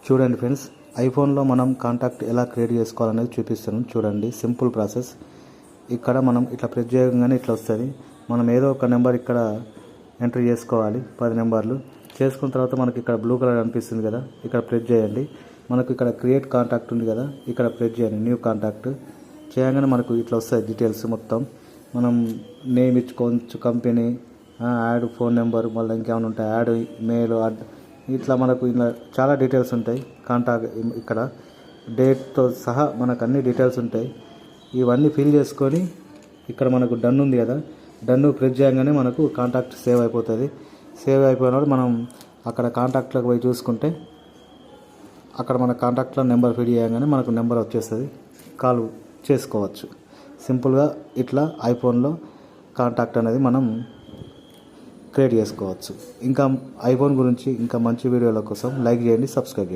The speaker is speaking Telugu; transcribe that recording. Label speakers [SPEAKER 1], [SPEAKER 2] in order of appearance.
[SPEAKER 1] చూడండి ఫ్రెండ్స్, ఐఫోన్లో మనం కాంటాక్ట్ ఎలా క్రియేట్ చేసుకోవాలనేది చూపిస్తాను. చూడండి, సింపుల్ ప్రాసెస్. ఇక్కడ మనం ఇట్లా ప్రెస్ చేయగానే ఇట్లా వస్తుంది. మనం ఏదో ఒక నెంబర్ ఇక్కడ ఎంటర్ చేసుకోవాలి. 10 నెంబర్లు చేసుకున్న తర్వాత మనకి ఇక్కడ బ్లూ కలర్ అనిపిస్తుంది కదా, ఇక్కడ ప్రెస్ చేయండి. మనకు ఇక్కడ క్రియేట్ కాంటాక్ట్ ఉంది కదా, ఇక్కడ ప్రెస్ చేయండి. న్యూ కాంటాక్ట్ చేయగానే మనకు ఇట్లా వస్తాయి డీటెయిల్స్ మొత్తం. మనం నేమ్ ఇచ్చుకోవచ్చు, కంపెనీ, యాడ్ ఫోన్ నెంబర్, మళ్ళీ ఇంకేమైనా ఉంటాయి, యాడ్ మెయిల్, ఇట్లా మనకు ఇలా చాలా డీటెయిల్స్ ఉంటాయి. కాంటాక్ట్ ఇక్కడ డేట్తో సహా మనకు అన్ని డీటెయిల్స్ ఉంటాయి. ఇవన్నీ ఫిల్ చేసుకొని ఇక్కడ మనకు డన్ ఉంది కదా, డన్ ప్రెస్ చేయగానే మనకు కాంటాక్ట్ సేవ్ అయిపోతుంది. సేవ్ అయిపోయినప్పుడు మనం అక్కడ కాంటాక్ట్లోకి పోయి చూసుకుంటే అక్కడ మన కాంటాక్ట్లో నెంబర్ ఫిల్ చేయగానే మనకు నెంబర్ వచ్చేస్తుంది. కాల్ చేసుకోవచ్చు. సింపుల్గా ఇట్లా ఐఫోన్లో కాంటాక్ట్ అనేది మనం క్రియేట్ చేసుకోవచ్చు. ఇంకా ఐఫోన్ గురించి ఇంకా మంచి వీడియోల కోసం లైక్ చేయండి, సబ్స్క్రైబ్ చేయండి.